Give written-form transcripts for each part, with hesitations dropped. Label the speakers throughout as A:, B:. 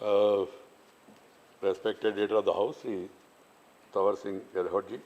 A: Uh, Respected leader of the House, Sri Tawar Singh Gadhodji,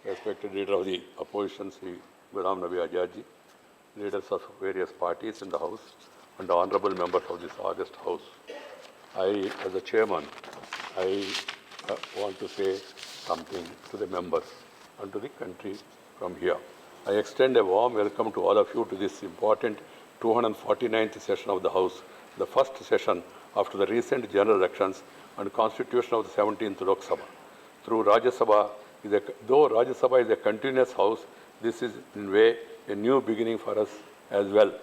A: respected leader of the opposition, Sri Ghulam Nabi Azadji, leaders of various parties in the House, and honorable members of this august House. I, as a chairman, I want to say something to the members and to the country from here. I extend a warm welcome to all of you to this important 249th session of the House, the first session after the recent general elections and constitution of the 17th Lok Sabha. Though Rajya Sabha is a continuous house, this is in a way a new beginning for us as well.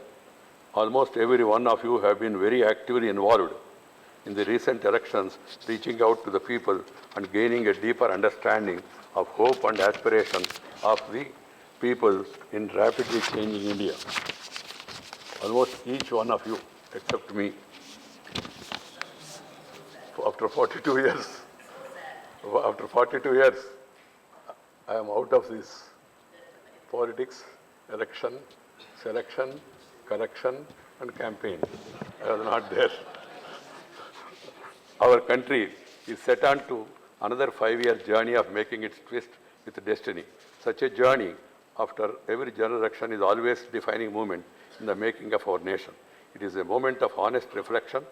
A: Almost every one of you have been very actively involved in the recent elections, reaching out to the people and gaining a deeper understanding of hope and aspiration of the people in rapidly changing India. Almost each one of you, except me, after 42 years, I am out of this politics, election, selection, correction, and campaign. I was not there. Our country is set on to another 5-year journey of making its twist with destiny. Such a journey after every general election is always a defining moment in the making of our nation. It is a moment of honest reflection,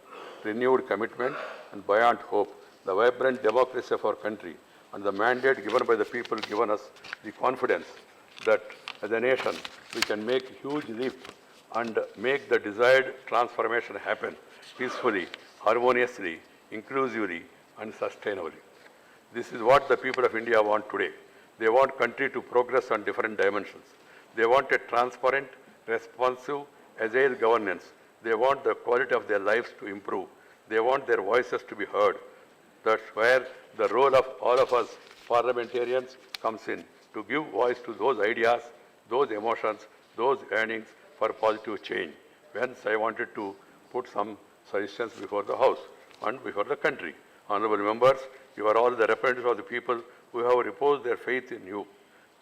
A: renewed commitment, and buoyant hope. The vibrant democracy of our country and the mandate given by the people given us the confidence that as a nation we can make a huge leap and make the desired transformation happen peacefully, harmoniously, inclusively, and sustainably. This is what the people of India want today. They want country to progress on different dimensions. They want a transparent, responsive, agile governance. They want the quality of their lives to improve. They want their voices to be heard. That's where the role of all of us parliamentarians comes in, to give voice to those ideas, those emotions, those yearnings for positive change. Hence, I wanted to put some suggestions before the House and before the country. Honorable members, you are all the representatives of the people who have reposed their faith in you.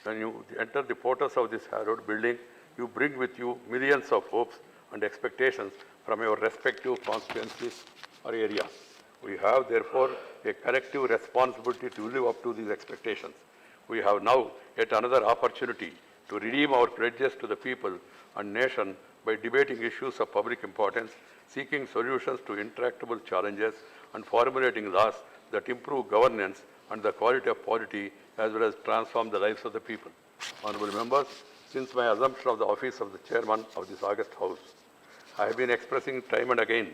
A: When you enter the portals of this hallowed building, you bring with you millions of hopes and expectations from your respective constituencies or areas. We have, therefore, a collective responsibility to live up to these expectations. We have now yet another opportunity to redeem our pledges to the people and nation by debating issues of public importance, seeking solutions to intractable challenges, and formulating laws that improve governance and the quality of polity as well as transform the lives of the people. Honorable members, since my assumption of the office of the chairman of this august House, I have been expressing time and again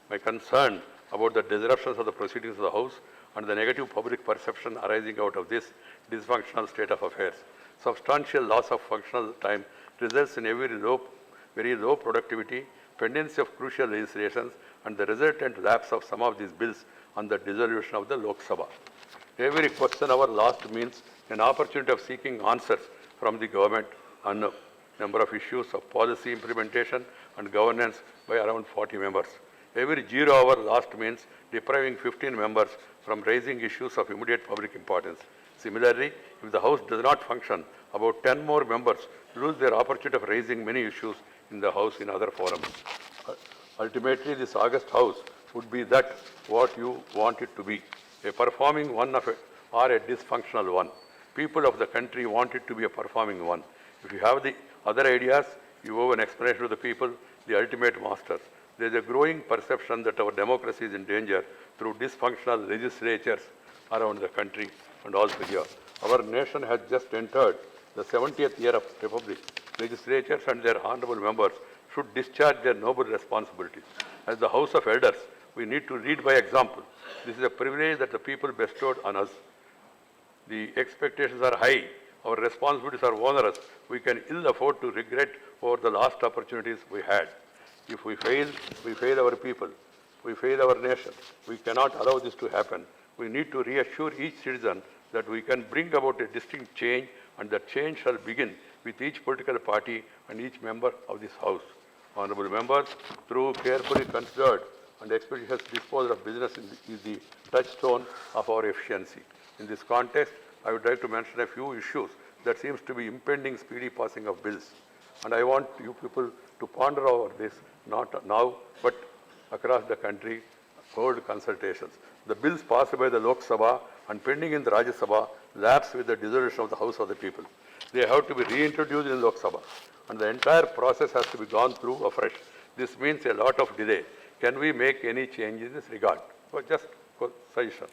A: my concern about the disruptions of the proceedings of the House and the negative public perception arising out of this dysfunctional state of affairs. Substantial loss of functional time results in very low productivity, pendency of crucial legislations, and the resultant lapse of some of these bills on the dissolution of the Lok Sabha. Every question hour lost means an opportunity of seeking answers from the government on a number of issues of policy implementation and governance by around 40 members. Every 0 hour lost means depriving 15 members from raising issues of immediate public importance. Similarly, if the House does not function, about 10 more members lose their opportunity of raising many issues in the House in other forums. Ultimately, this august House would be that what you want it to be, a performing one or a dysfunctional one. People of the country want it to be a performing one. If you have the other ideas, you owe an explanation to the people, the ultimate masters. There is a growing perception that our democracy is in danger through dysfunctional legislatures around the country and also here. Our nation has just entered the 70th year of Republic. Legislatures and their honorable members should discharge their noble responsibilities. As the House of Elders, we need to lead by example. This is a privilege that the people bestowed on us. The expectations are high. Our responsibilities are onerous. We can ill afford to regret over the lost opportunities we had. If we fail our people. We fail our nation. We cannot allow this to happen. We need to reassure each citizen that we can bring about a distinct change, and that change shall begin with each political party and each member of this House. Honorable members, through carefully considered and expeditious disposal of business is the touchstone of our efficiency. In this context, I would like to mention a few issues that seems to be impending speedy passing of bills. And I want you people to ponder over this, not now, but across the country hold consultations. The bills passed by the Lok Sabha and pending in the Rajya Sabha lapse with the dissolution of the House of the People. They have to be reintroduced in Lok Sabha, and the entire process has to be gone through afresh. This means a lot of delay. Can we make any change in this regard? Well, just suggestion.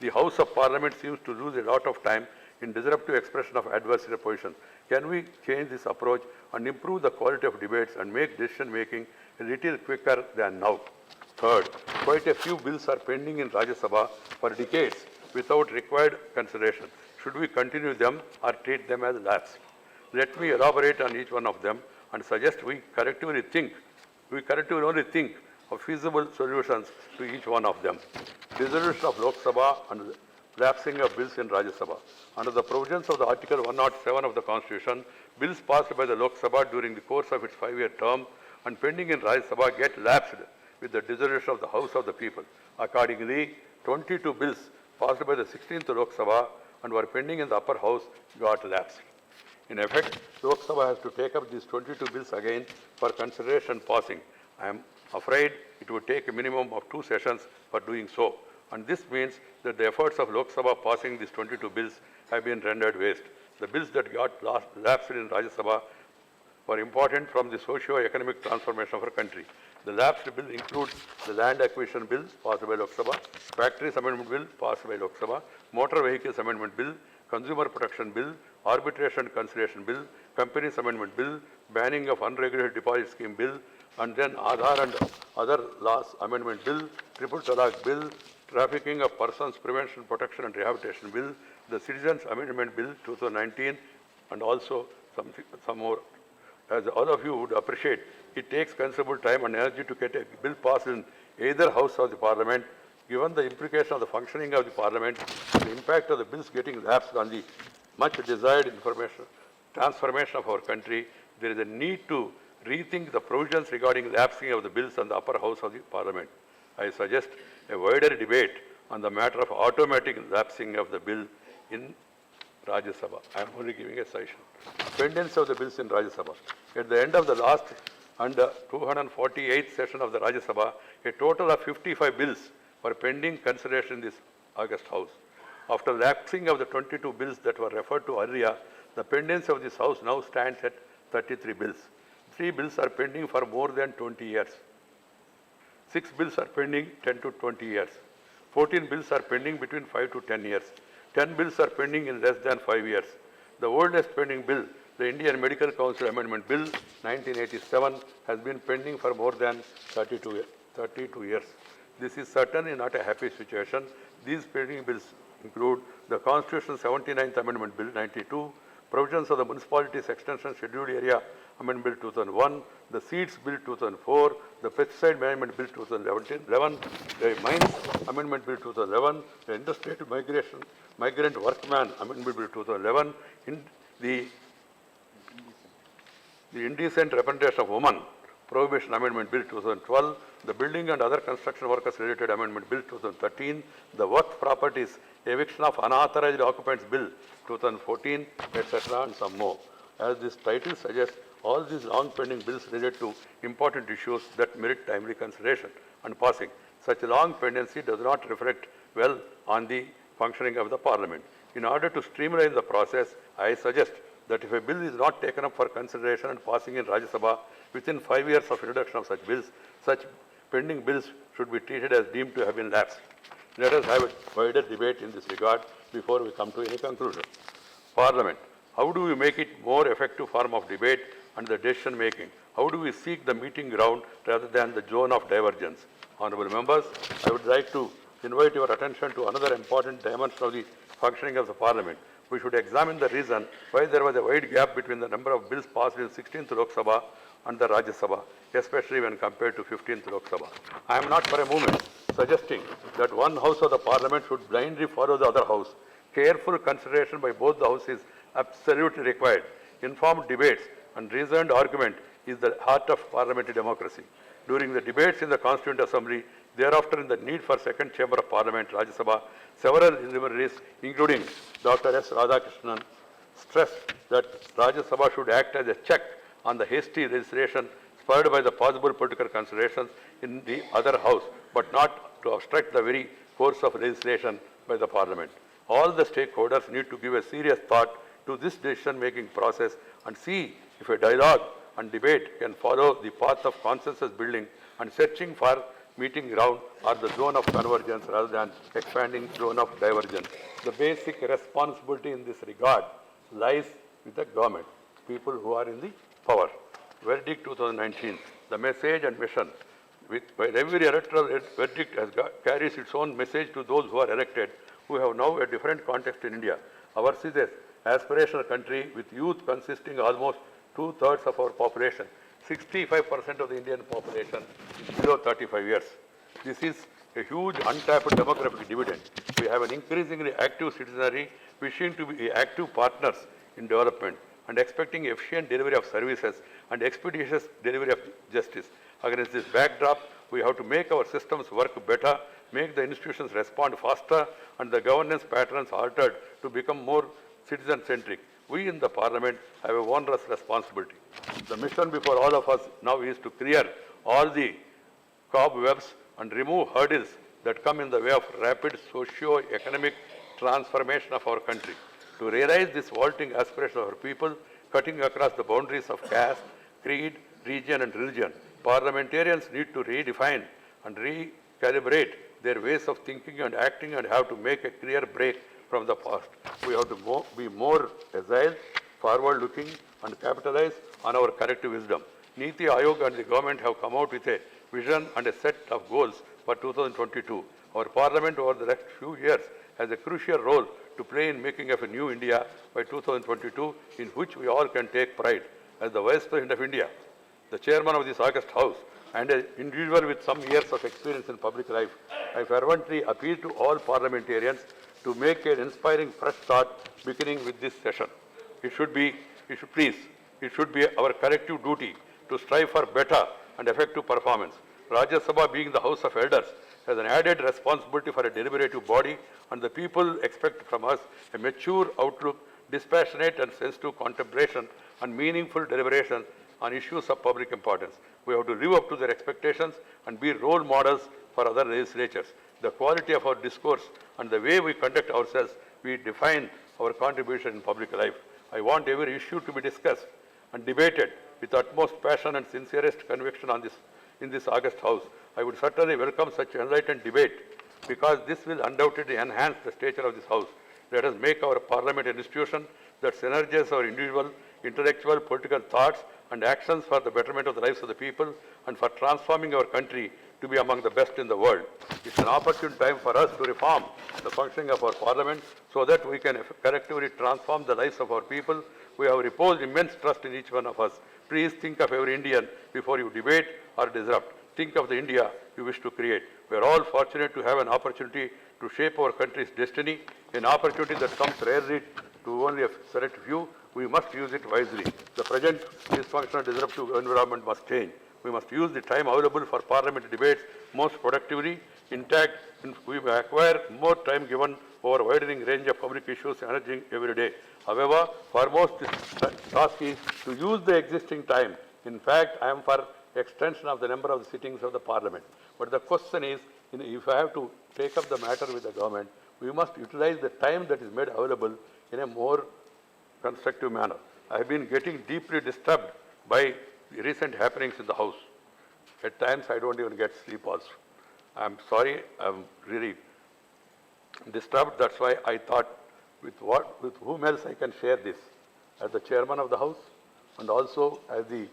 A: The House of Parliament seems to lose a lot of time in disruptive expression of adversarial position. Can we change this approach and improve the quality of debates and make decision making a little quicker than now? Third, quite a few bills are pending in Rajya Sabha for decades without required consideration. Should we continue them or treat them as lapsed? Let me elaborate on each one of them and suggest we collectively only think of feasible solutions to each one of them. Dissolution of Lok Sabha and lapsing of bills in Rajya Sabha. Under the provisions of the Article 107 of the Constitution, bills passed by the Lok Sabha during the course of its 5-year term and pending in Rajya Sabha get lapsed with the dissolution of the House of the People. Accordingly, 22 bills passed by the 16th Lok Sabha and were pending in the upper house got lapsed. In effect, Lok Sabha has to take up these 22 bills again for consideration and passing. I am afraid it would take a minimum of 2 sessions for doing so. And this means that the efforts of Lok Sabha passing these 22 bills have been rendered waste. The bills that got lapsed in Rajya Sabha were important from the socio-economic transformation of our country. The lapsed bill includes the Land Acquisition Bill passed by Lok Sabha, Factories Amendment Bill passed by Lok Sabha, Motor Vehicles Amendment Bill, Consumer Protection Bill, Arbitration Conciliation Bill, Companies Amendment Bill, Banning of Unregulated Deposit Scheme Bill, and then Aadhaar and Other Laws Amendment Bill, Triple Talaq Bill, Trafficking of Persons Prevention, Protection and Rehabilitation Bill, the Citizens Amendment Bill 2019, and also some more. As all of you would appreciate, it takes considerable time and energy to get a bill passed in either House of the Parliament. Given the implication of the functioning of the Parliament, the impact of the bills getting lapsed on the much desired transformation of our country, there is a need to rethink the provisions regarding lapsing of the bills on the upper house of the Parliament. I suggest a wider debate on the matter of automatic lapsing of the bill in Rajya Sabha. I am only giving a suggestion. Pendence of the bills in Rajya Sabha. At the end of the last and 248th session of the Rajya Sabha, a total of 55 bills were pending consideration in this August House. After lapsing of the 22 bills that were referred to earlier, the pendence of this House now stands at 33 bills. 3 bills are pending for more than 20 years. 6 bills are pending 10 to 20 years. 14 bills are pending between 5 to 10 years. 10 bills are pending in less than 5 years. The oldest pending bill, the Indian Medical Council Amendment Bill 1987, has been pending for more than 32 years. This is certainly not a happy situation. These pending bills include the Constitution 79th Amendment Bill 92, provisions of the Municipalities Extension Scheduled Area Amendment Bill 2001, the Seeds Bill 2004, the Pesticide Management Bill 2011, the Mines Amendment Bill 2011, the Interstate Migrant Workman Amendment Bill 2011, the Indecent Representation of Women Prohibition Amendment Bill 2012, the Building and Other Construction Workers Related Amendment Bill 2013, the Work Properties Eviction of Unauthorized Occupants Bill 2014, etc., and some more. As this title suggests, all these long pending bills relate to important issues that merit timely consideration and passing. Such a long pendency does not reflect well on the functioning of the Parliament. In order to streamline the process, I suggest that if a bill is not taken up for consideration and passing in Rajya Sabha within 5 years of introduction of such bills, such pending bills should be treated as deemed to have been lapsed. Let us have a wider debate in this regard before we come to any conclusion. Parliament. How do we make it more effective form of debate and the decision making? How do we seek the meeting ground rather than the zone of divergence? Honorable members, I would like to invite your attention to another important dimension of the functioning of the Parliament. We should examine the reason why there was a wide gap between the number of bills passed in 16th Lok Sabha and the Rajya Sabha, especially when compared to 15th Lok Sabha. I am not for a moment suggesting that one house of the Parliament should blindly follow the other house. Careful consideration by both the houses is absolutely required. Informed debates and reasoned argument is the heart of parliamentary democracy. During the debates in the Constituent Assembly, thereafter in the need for second chamber of Parliament, Rajya Sabha, several luminaries, including Dr. S. Radhakrishnan, stressed that Rajya Sabha should act as a check on the hasty legislation spurred by the possible political considerations in the other house, but not to obstruct the very course of legislation by the Parliament. All the stakeholders need to give a serious thought to this decision-making process and see if a dialogue and debate can follow the path of consensus building and searching for meeting ground or the zone of convergence rather than expanding zone of divergence. The basic responsibility in this regard lies with the government, people who are in the power. Verdict 2019, the message and mission. While every electoral verdict carries its own message to those who are elected, who have now a different context in India. Ours is an aspirational country with youth consisting almost 2/3 of our population. 65% of the Indian population is below 35 years. This is a huge untapped demographic dividend. We have an increasingly active citizenry wishing to be active partners in development and expecting efficient delivery of services and expeditious delivery of justice. Against this backdrop, we have to make our systems work better, make the institutions respond faster, and the governance patterns altered to become more citizen-centric. We in the Parliament have a onerous responsibility. The mission before all of us now is to clear all the cobwebs and remove hurdles that come in the way of rapid socio-economic transformation of our country. To realize this vaulting aspiration of our people, cutting across the boundaries of caste, creed, region and religion, parliamentarians need to redefine and recalibrate their ways of thinking and acting and have to make a clear break from the past. We have to be more agile, forward-looking and capitalize on our collective wisdom. Niti Aayog and the government have come out with a vision and a set of goals for 2022. Our Parliament over the next few years has a crucial role to play in making of a new India by 2022, in which we all can take pride. As the Vice President of India, the Chairman of this august House, and an individual with some years of experience in public life, I fervently appeal to all parliamentarians to make an inspiring fresh start beginning with this session. It should be our collective duty to strive for better and effective performance. Rajya Sabha, being the House of Elders, has an added responsibility for a deliberative body, and the people expect from us a mature outlook, dispassionate and sensitive contemplation, and meaningful deliberation on issues of public importance. We have to live up to their expectations and be role models for other legislatures. The quality of our discourse and the way we conduct ourselves, we define our contribution in public life. I want every issue to be discussed and debated with utmost passion and sincerest conviction in this august House. I would certainly welcome such enlightened debate because this will undoubtedly enhance the stature of this House. Let us make our Parliament an institution that synergizes our individual, intellectual, political thoughts and actions for the betterment of the lives of the people and for transforming our country to be among the best in the world. It's an opportune time for us to reform the functioning of our Parliament so that we can collectively transform the lives of our people. We have reposed immense trust in each one of us. Please think of every Indian before you debate or disrupt. Think of the India you wish to create. We are all fortunate to have an opportunity to shape our country's destiny, an opportunity that comes rarely to only a select few. We must use it wisely. The present dysfunctional, disruptive environment must change. We must use the time available for parliamentary debates most productively. Intact, we may acquire more time given over a widening range of public issues emerging every day. However, foremost task is to use the existing time. In fact, I am for extension of the number of the sittings of the Parliament. But the question is, if I have to take up the matter with the government, we must utilize the time that is made available in a more constructive manner. I have been getting deeply disturbed by the recent happenings in the House. At times, I don't even get sleep also. I'm sorry, I'm really disturbed. That's why I thought with whom else I can share this. As the Chairman of the House and also as the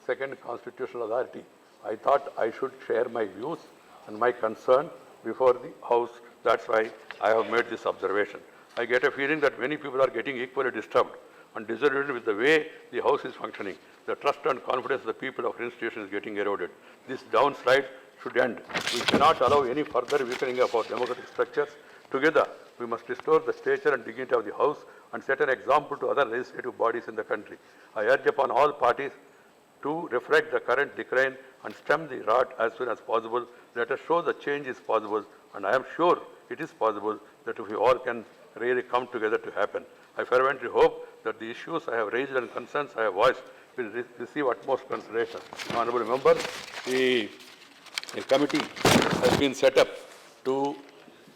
A: second constitutional authority, I thought I should share my views and my concern before the House. That's why I have made this observation. I get a feeling that many people are getting equally disturbed and disoriented with the way the House is functioning. The trust and confidence of the people of our institution is getting eroded. This downslide should end. We cannot allow any further weakening of our democratic structures. Together, we must restore the stature and dignity of the House and set an example to other legislative bodies in the country. I urge upon all parties to reflect the current decline and stem the rot as soon as possible. Let us show the change is possible, and I am sure it is possible that if we all can really come together to happen. I fervently hope that the issues I have raised and concerns I have voiced will receive utmost consideration. Honorable members, a committee has been set up to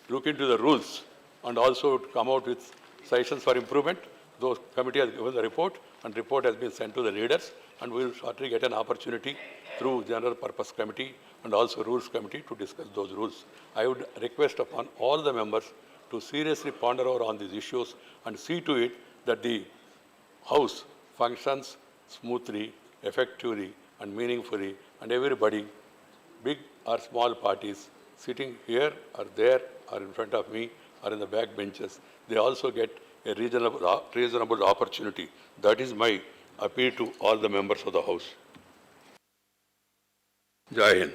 A: look into the rules and also to come out with suggestions for improvement. Those committee has given the report, and report has been sent to the leaders, and we will shortly get an opportunity through General Purpose Committee and also Rules Committee to discuss those rules. I would request upon all the members to seriously ponder over on these issues and see to it that the House functions smoothly, effectively, and meaningfully, and everybody, big or small parties, sitting here or there or in front of me or in the back benches, they also get a reasonable opportunity. That is my appeal to all the members of the House. Jai Hind.